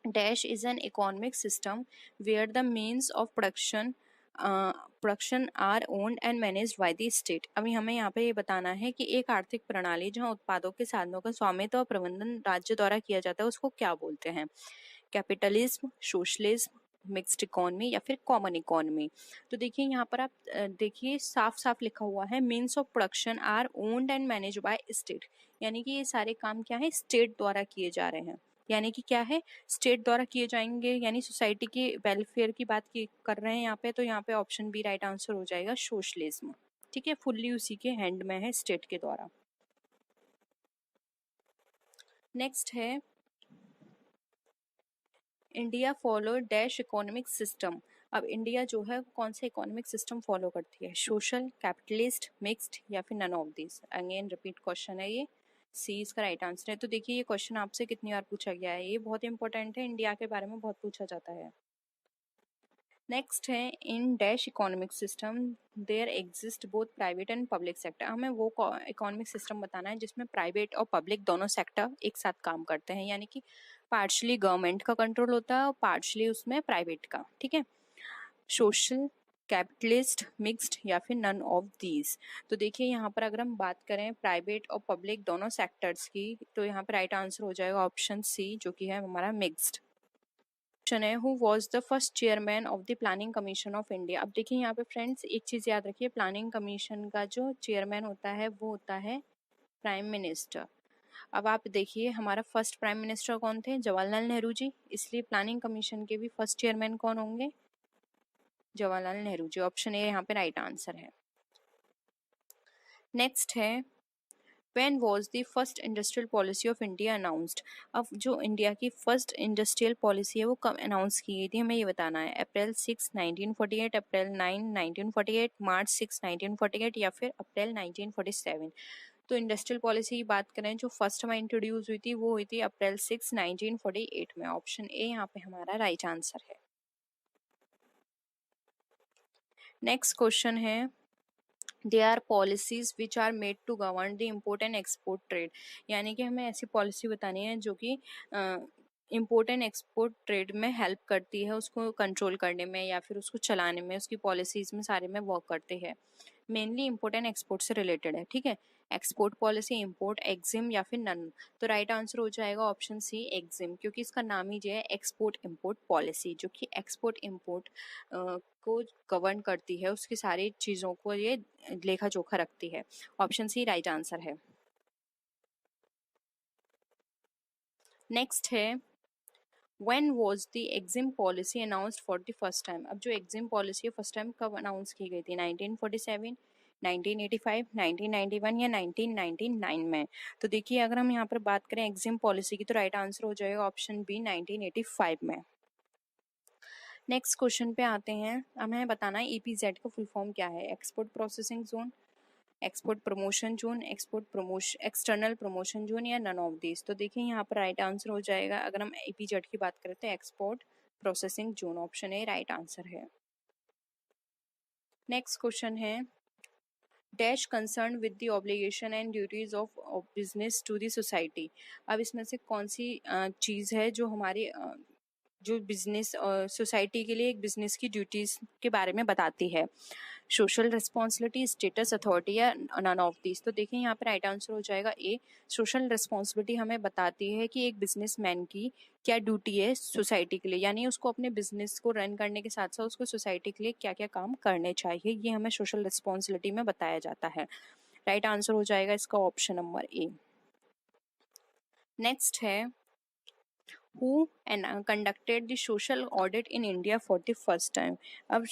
dash is an economic system where the means of production are owned and managed by the state. अभी हमें यहाँ पे ये बताना है कि एक आर्थिक प्रणाली जहाँ उत्पादों के साधनों का स्वामित्व और प्रबंधन राज्य द्वारा किया जाता है उसको क्या बोलते हैं? कैपिटलिज्म, सोशलिज्म, मिक्स्ड इकोनॉमी या फिर कॉमन इकोनॉमी। तो देखिए यहाँ पर आप देखिए साफ साफ लिखा हुआ है means of production are owned and managed by state, यानी कि ये सारे काम क्या है स्टेट द्वारा किए जा रहे हैं। यानी कि क्या है स्टेट द्वारा किए जाएंगे, यानी सोसाइटी के वेलफेयर की बात कर रहे हैं यहाँ पे। तो यहाँ पे ऑप्शन बी राइट आंसर हो जाएगा, सोशलिज्म। ठीक है, फुल्ली उसी के हैंड में है स्टेट के द्वारा। नेक्स्ट है India follow dash economic system. अब इंडिया जो है कौन सा इकोनॉमिक सिस्टम फॉलो करती है? सोशल, कैपिटलिस्ट, मिक्स्ड या फिर none of this. Again repeat question है ये, सी इसका राइट आंसर है। तो देखिए ये क्वेश्चन आपसे कितनी बार पूछा गया है, ये बहुत इंपॉर्टेंट है, इंडिया के बारे में बहुत पूछा जाता है। नेक्स्ट है in dash economic system there exist both private and public sector. हमें वो इकोनॉमिक सिस्टम बताना है जिसमें प्राइवेट और पब्लिक दोनों सेक्टर एक साथ काम करते हैं, यानी कि पार्शली गवर्नमेंट का कंट्रोल होता है और पार्शली उसमें प्राइवेट का। ठीक है, सोशल, कैपिटलिस्ट, मिक्स्ड या फिर नन ऑफ दीज। तो देखिए यहाँ पर अगर हम बात करें प्राइवेट और पब्लिक दोनों सेक्टर्स की, तो यहाँ पर राइट आंसर हो जाएगा ऑप्शन सी, जो कि है हमारा मिक्स्ड। क्वेश्चन है who was the first chairman of the planning commission of India. अब देखिए यहाँ पे फ्रेंड्स एक चीज याद रखिए, प्लानिंग कमीशन का जो चेयरमैन होता है वो होता है प्राइम मिनिस्टर। अब आप देखिए हमारा फर्स्ट प्राइम मिनिस्टर कौन थे? जवाहरलाल नेहरू जी, इसलिए प्लानिंग कमीशन के भी फर्स्ट चेयरमैन कौन होंगे? जवाहरलाल नेहरू जी। ऑप्शन ए यहाँ पे राइट आंसर है। नेक्स्ट है When was the first industrial policy of India announced? अब जो इंडिया की फर्स्ट इंडस्ट्रियल पॉलिसी है वो कब अनाउंस की गई थी, हमें ये बताना है। अप्रैल 6, 1948, अप्रैल 9, 1948, मार्च 6, 1948 या फिर अप्रैल 1947। तो इंडस्ट्रियल पॉलिसी की बात करें जो फर्स्ट में इंट्रोड्यूस हुई थी वो हुई थी अप्रैल 6, 1948 में। ऑप्शन ए यहाँ पे हमारा राइट आंसर है। नेक्स्ट क्वेश्चन है they are policies which are made to govern the import and export trade. यानी कि हमें ऐसी पॉलिसी बतानी है जो कि इम्पोर्ट एंड एक्सपोर्ट ट्रेड में हेल्प करती है, उसको कंट्रोल करने में या फिर उसको चलाने में, उसकी पॉलिसीज में सारे में वर्क करते हैं। मेनली इम्पोर्ट एंड एक्सपोर्ट से रिलेटेड है। ठीक है, एक्सपोर्ट पॉलिसी, इम्पोर्ट, एग्जिम या फिर नन। तो राइट आंसर हो जाएगा ऑप्शन सी, एग्जिम, क्योंकि इसका नाम ही जो है एक्सपोर्ट इम्पोर्ट पॉलिसी, जो कि एक्सपोर्ट इम्पोर्ट को गवर्न करती है, उसकी सारी चीज़ों को ये लेखा जोखा रखती है। ऑप्शन सी राइट आंसर है। नेक्स्ट है When was the exim policy announced for the first time? अब जो exim policy है फर्स्ट टाइम कब अनाउंस की गई थी? 1947, 1985, 1991 या 1999 में। तो देखिए अगर हम यहाँ पर बात करें exim policy की तो राइट आंसर हो जाएगा ऑप्शन बी, 1985 में। नेक्स्ट क्वेश्चन पे आते हैं, हमें बताना है EPZ का फुल फॉर्म क्या है? Export processing zone, export promotion zone, external promotion zone या नन ऑफ दिस। तो देखिए यहाँ पर राइट आंसर हो जाएगा, अगर हम EPZ की बात करें तो export processing zone. Option A right answer है। नेक्स्ट क्वेश्चन है dash concern with the obligation and duties of business to the society. अब इसमें से कौन सी चीज़ है जो हमारी जो बिजनेस सोसाइटी के लिए एक बिजनेस की ड्यूटीज के बारे में बताती है। सोशल रिस्पॉन्सिबिलिटी, स्टेटस, अथॉरिटी या नन ऑफ दिस। तो देखिए यहाँ पे राइट आंसर हो जाएगा ए। सोशल रिस्पॉन्सिबिलिटी हमें बताती है कि एक बिजनेसमैन की क्या ड्यूटी है सोसाइटी के लिए, यानी उसको अपने बिजनेस को रन करने के साथ साथ उसको सोसाइटी के लिए क्या क्या काम करने चाहिए, ये हमें सोशल रिस्पॉन्सिबिलिटी में बताया जाता है। राइट आंसर हो जाएगा इसका ऑप्शन नंबर ए। नेक्स्ट है who and conducted the social audit in India for the first time। अब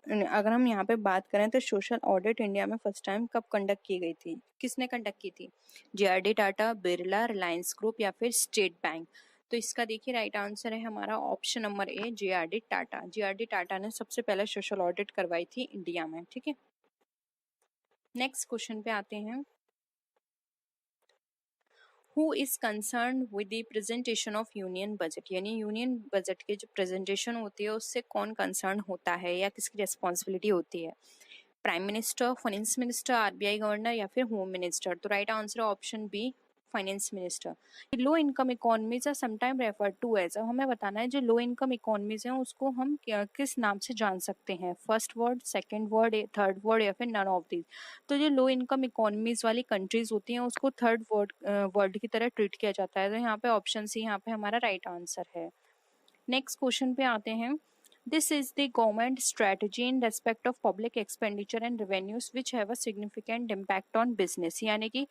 अगर हम यहाँ पे बात करें तो सोशल ऑडिट इंडिया में फर्स्ट टाइम कब कंडक्ट की गई थी, किसने कंडक्ट की थी? जेआरडी टाटा, बिरला, रिलायंस ग्रुप या फिर स्टेट बैंक। तो इसका देखिए राइट आंसर है हमारा option number A, JRD Tata. JRD Tata ने सबसे पहले सोशल ऑडिट करवाई थी इंडिया में। ठीक है, नेक्स्ट क्वेश्चन पे आते हैं। Who is concern with the presentation of union budget, यानी यूनियन बजट के जो प्रेजेंटेशन होती है उससे कौन कंसर्न होता है या किसकी रिस्पॉन्सिबिलिटी होती है? Prime minister, finance minister, RBI governor या फिर होम मिनिस्टर। तो right answer option B, finance minister. Low income economies are sometime refer to as, हमें बताना है जो लो इनकम इकोनॉमीज हैं उसको हम किस नाम से जान सकते हैं? First word, second word, third word या फिर नन ऑफ दीज। तो जो लो इनकम इकोनॉमीज वाली कंट्रीज होती हैं उसको थर्ड वर्ड की तरह ट्रीट किया जाता है। तो यहाँ पे ऑप्शन सी यहाँ पे हमारा राइट आंसर है। नेक्स्ट क्वेश्चन पे आते हैं। This is the government strategy in respect of public expenditure and revenues which have a significant impact on business, यानी कि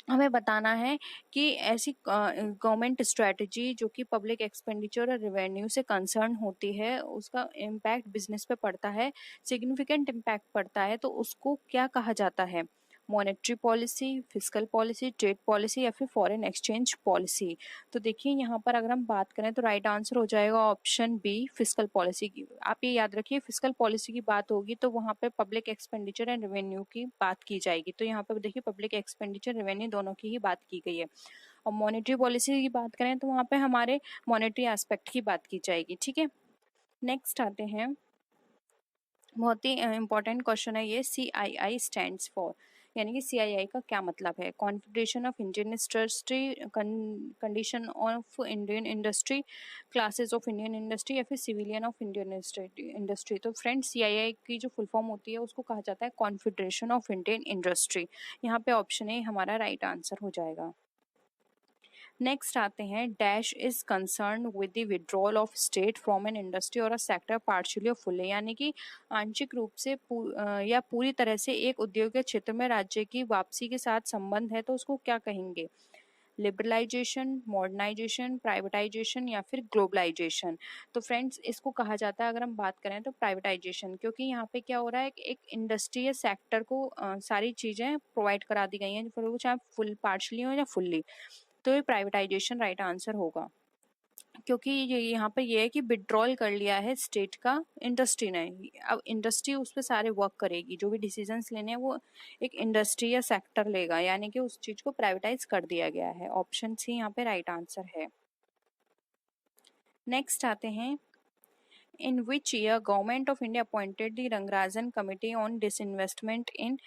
हमें बताना है कि ऐसी गवर्नमेंट स्ट्रेटजी जो कि पब्लिक एक्सपेंडिचर और रेवेन्यू से कंसर्न होती है उसका इम्पैक्ट बिजनेस पे पड़ता है, सिग्निफिकेंट इम्पैक्ट पड़ता है, तो उसको क्या कहा जाता है? Monetary policy, fiscal policy, trade policy या फिर फॉरेन एक्सचेंज पॉलिसी। तो देखिए यहाँ पर अगर हम बात करें तो राइट आंसर हो जाएगा ऑप्शन बी, फिस्कल पॉलिसी की। आप ये याद रखिए फिस्कल पॉलिसी की बात होगी तो वहाँ पे पब्लिक एक्सपेंडिचर एंड रेवेन्यू की बात की जाएगी। तो यहाँ पे देखिए पब्लिक एक्सपेंडिचर रेवेन्यू दोनों की ही बात की गई है। और मॉनेटरी पॉलिसी की बात करें तो वहाँ पे हमारे मॉनेटरी एस्पेक्ट की बात की जाएगी। ठीक है, नेक्स्ट आते हैं, बहुत ही इंपॉर्टेंट क्वेश्चन है ये। CII स्टैंड्स फॉर, यानी कि CII का क्या मतलब है? Confederation of Indian industry, condition of Indian industry, classes of Indian industry या फिर सिविलियन ऑफ इंडियन इंडस्ट्री। तो फ्रेंड्स CII की जो फुल फॉर्म होती है उसको कहा जाता है कॉन्फेडरेशन ऑफ इंडियन इंडस्ट्री। यहाँ पे ऑप्शन ए हमारा राइट आंसर हो जाएगा। नेक्स्ट आते हैं, dash is concern with the withdrawal of state from an industry और अ सेक्टर पार्शियली और फुल्ली, यानी कि आंशिक रूप से या पूरी तरह से एक उद्योग के क्षेत्र में राज्य की वापसी के साथ संबंध है, तो उसको क्या कहेंगे? लिबरलाइजेशन, मॉडर्नाइजेशन, प्राइवेटाइजेशन या फिर ग्लोबलाइजेशन। तो फ्रेंड्स इसको कहा जाता है, अगर हम बात करें तो प्राइवेटाइजेशन, क्योंकि यहाँ पे क्या हो रहा है एक इंडस्ट्री या सेक्टर को सारी चीज़ें प्रोवाइड करा दी गई हैं, फिर वो चाहे फुल पार्शली हो या फुल्ली। तो ये प्राइवेटाइजेशन राइट आंसर होगा, क्योंकि ये यहाँ पे ये है कि विड्रॉल कर लिया है स्टेट का इंडस्ट्री ने, अब इंडस्ट्री उस पर सारे वर्क करेगी, जो भी डिसीजंस लेने हैं वो एक इंडस्ट्री या सेक्टर लेगा, यानी कि उस चीज को प्राइवेटाइज कर दिया गया है। ऑप्शन सी यहाँ पे राइट आंसर है। नेक्स्ट आते हैं, in which year government of India appointed the Rangarajan committee on disinvestment in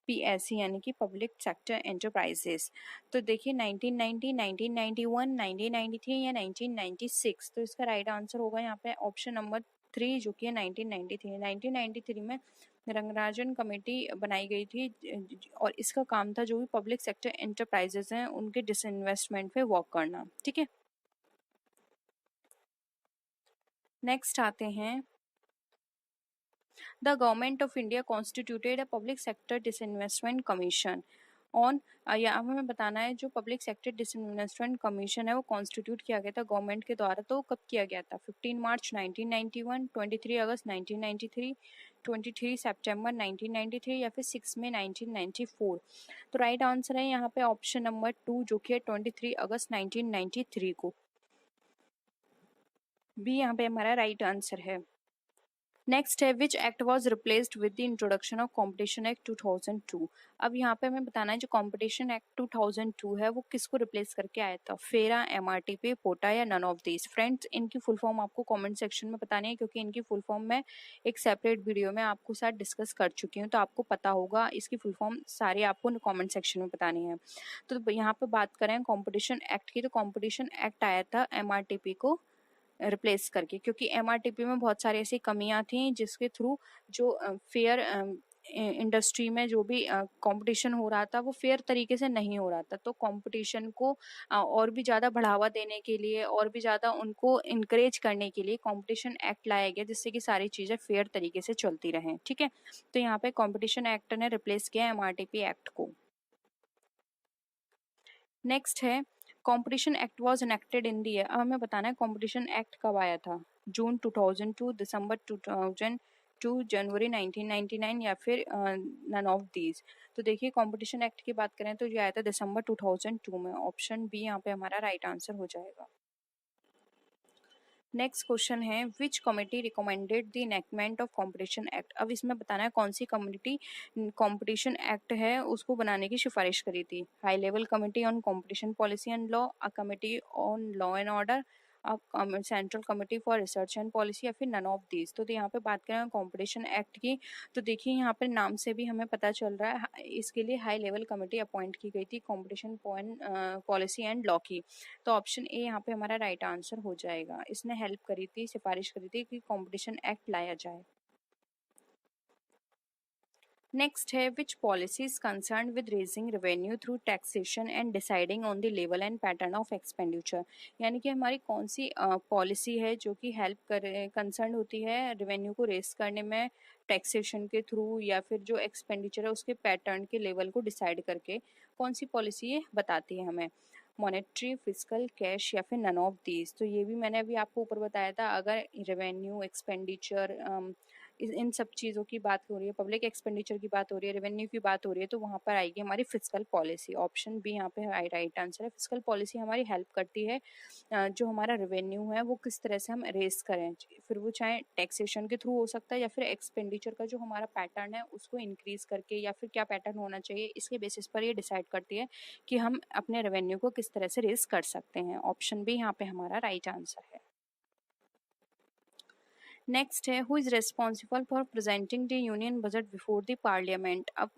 PSE, यानी कि पब्लिक सेक्टर एंटरप्राइजेस। तो देखिए 1990, 1991, 1993 या 1996। तो इसका राइट आंसर होगा यहाँ पे ऑप्शन नंबर 3 जो कि है 1993। 1993 में रंगराजन कमेटी बनाई गई थी और इसका काम था जो भी पब्लिक सेक्टर एंटरप्राइजेस हैं उनके डिसइन्वेस्टमेंट पे वर्क करना। ठीक है, नेक्स्ट आते हैं, the government of India constituted a public sector disinvestment commission on, या हमें बताना है जो पब्लिक सेक्टर डिसइन्वेस्टमेंट कमीशन है वो कॉन्स्टिट्यूट किया गया था गवर्नमेंट के द्वारा, तो कब किया गया था? 15 मार्च 1991, 23 अगस्त 1993, 23 सितंबर 1993 या फिर 6 मई 1994। तो राइट आंसर है यहाँ पे ऑप्शन नंबर 2 जो कि है 23 अगस्त 1993 को, बी यहाँ पे हमारा राइट आंसर है। नेक्स्ट है which act was replaced with the introduction of competition act 2002। अब यहाँ पे हमें बताना है जो कॉम्पिटिशन एक्ट 2002 है वो किसको रिप्लेस करके आया था, फेरा, एमआरटीपी, पोटा या नन ऑफ दीज। फ्रेंड्स इनकी फुल फॉर्म आपको कमेंट सेक्शन में बतानी है क्योंकि इनकी फुल फॉर्म मैं एक सेपरेट वीडियो में आपको साथ डिस्कस कर चुकी हूँ, तो आपको पता होगा। इसकी फुल फॉर्म सारी आपको कॉमेंट सेक्शन में बतानी है। तो यहाँ पे बात करें कॉम्पिटिशन एक्ट की, तो कॉम्पिटिशन एक्ट आया था एमआरटीपी को रिप्लेस करके, क्योंकि एमआरटीपी में बहुत सारी ऐसी कमियां थी जिसके थ्रू जो फेयर इंडस्ट्री में जो भी कंपटीशन हो रहा था वो फेयर तरीके से नहीं हो रहा था। तो कंपटीशन को और भी ज़्यादा बढ़ावा देने के लिए और भी ज़्यादा उनको इनकरेज करने के लिए कंपटीशन एक्ट लाया गया जिससे कि सारी चीज़ें फेयर तरीके से चलती रहें। ठीक है, तो यहाँ पे कंपटीशन एक्ट ने रिप्लेस किया एमआरटीपी एक्ट को। नेक्स्ट है competition act was enacted in the year. अब हमें बताना है कंपटीशन एक्ट कब आया था, जून 2002, दिसंबर 2002, जनवरी 1999 या फिर नन ऑफ दीज। तो देखिए कंपटीशन एक्ट की बात करें तो ये आया था दिसंबर 2002 में। ऑप्शन बी यहाँ पे हमारा राइट आंसर हो जाएगा। नेक्स्ट क्वेश्चन है विच committee recommended the enactment of competition act. अब इसमें बताना है कौन सी कमेटी कॉम्पिटिशन एक्ट है उसको बनाने की सिफारिश करी थी। High level committee on competition policy and law, a committee on law and order, central committee for research and policy या फिर नन ऑफ दीज। तो यहाँ पे बात करें कॉम्पिटिशन एक्ट की तो देखिए यहाँ पे नाम से भी हमें पता चल रहा है इसके लिए हाई लेवल कमेटी अपॉइंट की गई थी कॉम्पिटिशन पॉलिसी एंड लॉ की। तो ऑप्शन ए यहाँ पे हमारा राइट आंसर हो जाएगा। इसने हेल्प करी थी, सिफारिश करी थी कि कॉम्पिटिशन एक्ट लाया जाए। नेक्स्ट है which policies concern with raising revenue through taxation and deciding on the level and pattern of expenditure. यानी कि हमारी कौन सी पॉलिसी है जो कि हेल्प करे कंसर्न होती है रेवेन्यू को रेज करने में टैक्सेशन के थ्रू या फिर जो एक्सपेंडिचर है उसके पैटर्न के लेवल को डिसाइड करके कौन सी पॉलिसी ये बताती है हमें, मॉनेटरी, फिजिकल, कैश या फिर नन ऑफ दीज। तो ये भी मैंने अभी आपको ऊपर बताया था, अगर रेवेन्यू एक्सपेंडिचर इन सब चीज़ों की बात हो रही है, पब्लिक एक्सपेंडिचर की बात हो रही है, रेवेन्यू की बात हो रही है, तो वहाँ पर आएगी हमारी फिजिकल पॉलिसी। ऑप्शन बी यहाँ पे राइट आंसर है। फिजिकल पॉलिसी हमारी हेल्प करती है जो हमारा रेवेन्यू है वो किस तरह से हम रेस करें, फिर वो चाहे टैक्सेशन के थ्रू हो सकता है या फिर एक्सपेंडिचर का जो हमारा पैटर्न है उसको इंक्रीज करके या फिर क्या पैटर्न होना चाहिए इसके बेसिस पर ये डिसाइड करती है कि हम अपने रेवेन्यू को किस तरह से रेस कर सकते हैं। ऑप्शन बी यहाँ पे हमारा राइट आंसर है। नेक्स्ट है who is responsible for presenting the union budget before the parliament. अब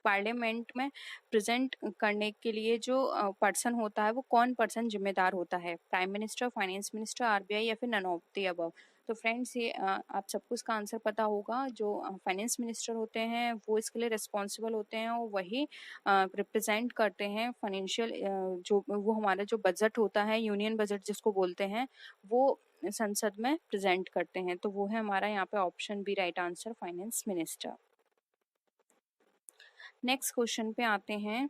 पार्लियामेंट में प्रेजेंट करने के लिए जो पर्सन होता है वो कौन पर्सन जिम्मेदार होता है, prime minister, finance minister, RBI या फिर नन ऑफ द अबव। तो फ्रेंड्स ये आप सबको इसका आंसर पता होगा। जो फाइनेंस मिनिस्टर होते हैं वो इसके लिए रिस्पॉन्सिबल होते हैं और वही रिप्रेजेंट करते हैं फाइनेंशियल जो वो हमारा जो बजट होता है यूनियन बजट जिसको बोलते हैं वो संसद में प्रेजेंट करते हैं। तो वो है हमारा यहाँ पे option B right answer, finance minister. Next question पे आते हैं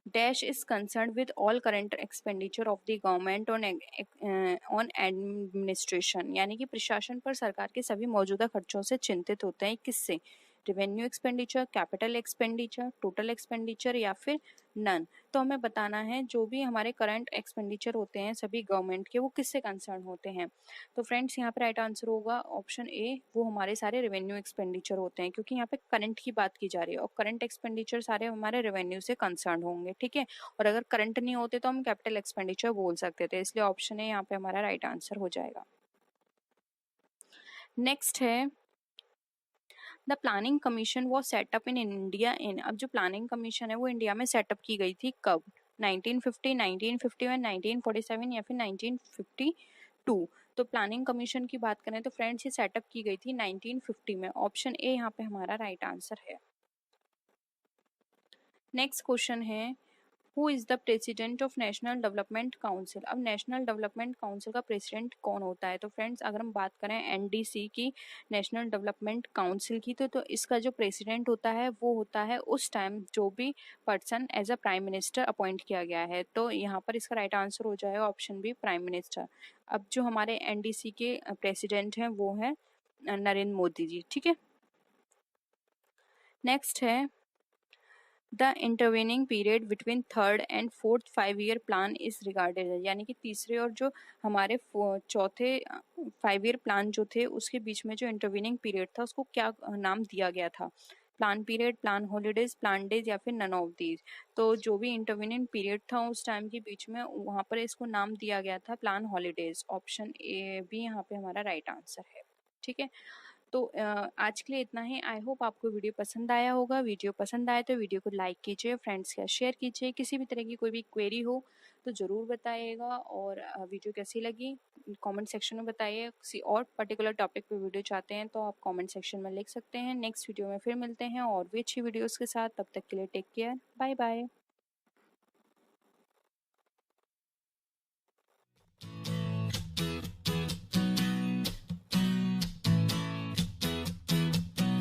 dash is concern with all current expenditure of the government on administration. यानी कि प्रशासन पर सरकार के सभी मौजूदा खर्चों से चिंतित होते हैं, किससे, revenue expenditure, capital expenditure, total expenditure या फिर नन। तो हमें बताना है जो भी हमारे करंट एक्सपेंडिचर होते हैं सभी गवर्नमेंट के वो किससे कंसर्न होते हैं। तो फ्रेंड्स यहाँ पे राइट आंसर होगा ऑप्शन ए, वो हमारे सारे रेवेन्यू एक्सपेंडिचर होते हैं क्योंकि यहाँ पे करंट की बात की जा रही है और करंट एक्सपेंडिचर सारे हमारे रेवेन्यू से कंसर्न होंगे। ठीक है, और अगर करंट नहीं होते तो हम कैपिटल एक्सपेंडिचर बोल सकते थे, इसलिए ऑप्शन ए यहाँ पे हमारा राइट आंसर हो जाएगा। नेक्स्ट है the planning commission was setup in India in. अब जो प्लानिंग कमीशन है वो इंडिया में सेटअप की गई थी कब, 1950, 1951, 1947 या फिर 1952। तो प्लानिंग कमीशन की बात करें तो फ्रेंड्स ये सेटअप की गई थी 1950 में। ऑप्शन ए यहाँ पे हमारा राइट आंसर है। नेक्स्ट क्वेश्चन है who is the president of national development council. अब नेशनल डेवलपमेंट काउंसिल का प्रेसिडेंट कौन होता है। तो फ्रेंड्स अगर हम बात करें एनडीसी की, नेशनल डेवलपमेंट काउंसिल की, तो इसका जो प्रेसिडेंट होता है वो होता है उस टाइम जो भी person as a prime minister appoint किया गया है। तो यहाँ पर इसका राइट आंसर हो जाएगा ऑप्शन बी, प्राइम मिनिस्टर। अब जो हमारे एनडीसी के प्रेसिडेंट हैं वो है नरेंद्र मोदी जी। ठीक है, नेक्स्ट है the intervening period between third and fourth 5 year plan is regarded, यानी कि तीसरे और जो हमारे चौथे 5 ईयर प्लान जो थे उसके बीच में जो इंटरवेनिंग पीरियड था उसको क्या नाम दिया गया था? Plan period, plan holidays, plan days या फिर नन ऑफ दीज। तो जो भी इंटरवेनिंग पीरियड था उस टाइम के बीच में वहाँ पर इसको नाम दिया गया था प्लान हॉलीडेज। ऑप्शन ए भी यहाँ पे हमारा राइट आंसर है। ठीक है, तो आज के लिए इतना ही। आई होप आपको वीडियो पसंद आया होगा। वीडियो पसंद आए तो वीडियो को लाइक कीजिए, फ्रेंड्स के साथ शेयर कीजिए। किसी भी तरह की कोई भी क्वेरी हो तो ज़रूर बताइएगा, और वीडियो कैसी लगी कमेंट सेक्शन में बताइए। किसी और पर्टिकुलर टॉपिक पे वीडियो चाहते हैं तो आप कमेंट सेक्शन में लिख सकते हैं। नेक्स्ट वीडियो में फिर मिलते हैं और भी अच्छी वीडियोज़ के साथ। तब तक के लिए टेक केयर, बाय बाय।